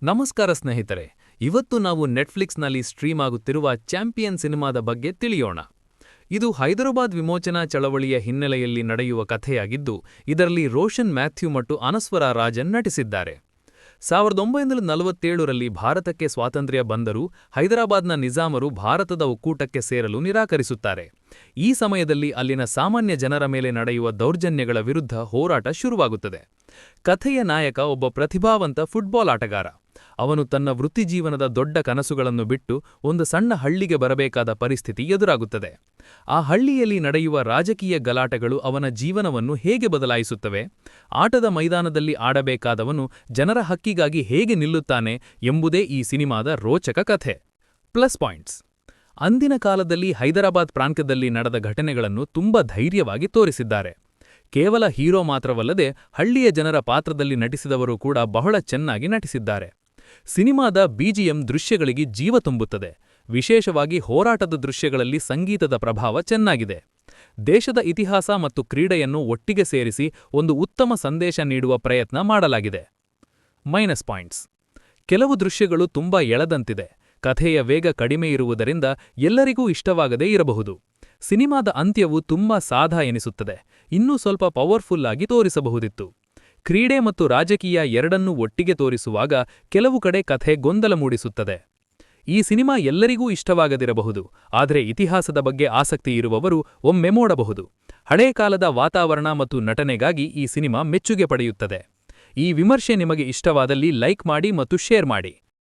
ನಮಸ್ಕಾರ ಸ್ನೇಹಿತರೆ, ಇವತ್ತು ನಾವು ನೆಟ್ಫ್ಲಿಕ್ಸ್ನಲ್ಲಿ ಸ್ಟ್ರೀಮ್ ಆಗುತ್ತಿರುವ ಚಾಂಪಿಯನ್ ಸಿನಿಮಾದ ಬಗ್ಗೆ ತಿಳಿಯೋಣ. ಇದು ಹೈದರಾಬಾದ್ ವಿಮೋಚನಾ ಚಳವಳಿಯ ಹಿನ್ನೆಲೆಯಲ್ಲಿ ನಡೆಯುವ ಕಥೆಯಾಗಿದ್ದು, ಇದರಲ್ಲಿ ರೋಷನ್ ಮ್ಯಾಥ್ಯೂ ಮತ್ತು ಅನಸ್ವರ ರಾಜನ್ ನಟಿಸಿದ್ದಾರೆ. 1947ರಲ್ಲಿ ಭಾರತಕ್ಕೆ ಸ್ವಾತಂತ್ರ್ಯ ಬಂದರೂ ಹೈದರಾಬಾದ್ನ ನಿಜಾಮರು ಭಾರತದ ಒಕ್ಕೂಟಕ್ಕೆ ಸೇರಲು ನಿರಾಕರಿಸುತ್ತಾರೆ. ಈ ಸಮಯದಲ್ಲಿ ಅಲ್ಲಿನ ಸಾಮಾನ್ಯ ಜನರ ಮೇಲೆ ನಡೆಯುವ ದೌರ್ಜನ್ಯಗಳ ವಿರುದ್ಧ ಹೋರಾಟ ಶುರುವಾಗುತ್ತದೆ. ಕಥೆಯ ನಾಯಕ ಒಬ್ಬ ಪ್ರತಿಭಾವಂತ ಫುಟ್ಬಾಲ್ ಆಟಗಾರ. ಅವನು ತನ್ನ ವೃತ್ತಿಜೀವನದ ದೊಡ್ಡ ಕನಸುಗಳನ್ನು ಬಿಟ್ಟು ಒಂದು ಸಣ್ಣ ಹಳ್ಳಿಗೆ ಬರಬೇಕಾದ ಪರಿಸ್ಥಿತಿ ಎದುರಾಗುತ್ತದೆ. ಆ ಹಳ್ಳಿಯಲ್ಲಿ ನಡೆಯುವ ರಾಜಕೀಯ ಗಲಾಟೆಗಳು ಅವನ ಜೀವನವನ್ನು ಹೇಗೆ ಬದಲಾಯಿಸುತ್ತವೆ, ಆಟದ ಮೈದಾನದಲ್ಲಿ ಆಡಬೇಕಾದವನು ಜನರ ಹಕ್ಕಿಗಾಗಿ ಹೇಗೆ ನಿಲ್ಲುತ್ತಾನೆ ಎಂಬುದೇ ಈ ಸಿನಿಮಾದ ರೋಚಕ ಕಥೆ. ಪ್ಲಸ್ ಪಾಯಿಂಟ್ಸ್: ಅಂದಿನ ಕಾಲದಲ್ಲಿ ಹೈದರಾಬಾದ್ ಪ್ರಾಂತ್ಯದಲ್ಲಿ ನಡೆದ ಘಟನೆಗಳನ್ನು ತುಂಬಾ ಧೈರ್ಯವಾಗಿ ತೋರಿಸಿದ್ದಾರೆ. ಕೇವಲ ಹೀರೋ ಮಾತ್ರವಲ್ಲದೆ ಹಳ್ಳಿಯ ಜನರ ಪಾತ್ರದಲ್ಲಿ ನಟಿಸಿದವರು ಕೂಡ ಬಹಳ ಚೆನ್ನಾಗಿ ನಟಿಸಿದ್ದಾರೆ. ಸಿನಿಮಾದ ಬಿಜಿಎಂ ದೃಶ್ಯಗಳಿಗೆ ಜೀವ ತುಂಬುತ್ತದೆ. ವಿಶೇಷವಾಗಿ ಹೋರಾಟದ ದೃಶ್ಯಗಳಲ್ಲಿ ಸಂಗೀತದ ಪ್ರಭಾವ ಚೆನ್ನಾಗಿದೆ. ದೇಶದ ಇತಿಹಾಸ ಮತ್ತು ಕ್ರೀಡೆಯನ್ನು ಒಟ್ಟಿಗೆ ಸೇರಿಸಿ ಒಂದು ಉತ್ತಮ ಸಂದೇಶ ನೀಡುವ ಪ್ರಯತ್ನ ಮಾಡಲಾಗಿದೆ. ಮೈನಸ್ ಪಾಯಿಂಟ್ಸ್: ಕೆಲವು ದೃಶ್ಯಗಳು ತುಂಬಾ ಎಳೆದಂತಿದೆ. ಕಥೆಯ ವೇಗ ಕಡಿಮೆ ಇರುವುದರಿಂದ ಎಲ್ಲರಿಗೂ ಇಷ್ಟವಾಗದೇ ಇರಬಹುದು. ಸಿನಿಮಾದ ಅಂತ್ಯವು ತುಂಬಾ ಸಾದಾ ಎನಿಸುತ್ತದೆ. ಇನ್ನೂ ಸ್ವಲ್ಪ ಪವರ್ಫುಲ್ ಆಗಿ ತೋರಿಸಬಹುದಿತ್ತು. ಕ್ರೀಡೆ ಮತ್ತು ರಾಜಕೀಯ ಎರಡನ್ನೂ ಒಟ್ಟಿಗೆ ತೋರಿಸುವಾಗ ಕೆಲವು ಕಡೆ ಕಥೆ ಗೊಂದಲ ಮೂಡಿಸುತ್ತದೆ. ಈ ಸಿನಿಮಾ ಎಲ್ಲರಿಗೂ ಇಷ್ಟವಾಗದಿರಬಹುದು, ಆದರೆ ಇತಿಹಾಸದ ಬಗ್ಗೆ ಆಸಕ್ತಿ ಇರುವವರು ಒಮ್ಮೆ ನೋಡಬಹುದು. ಹಳೇ ಕಾಲದ ವಾತಾವರಣ ಮತ್ತು ನಟನೆಗಾಗಿ ಈ ಸಿನಿಮಾ ಮೆಚ್ಚುಗೆ ಪಡೆಯುತ್ತದೆ. ಈ ವಿಮರ್ಶೆ ನಿಮಗೆ ಇಷ್ಟವಾದಲ್ಲಿ ಲೈಕ್ ಮಾಡಿ ಮತ್ತು ಶೇರ್ ಮಾಡಿ.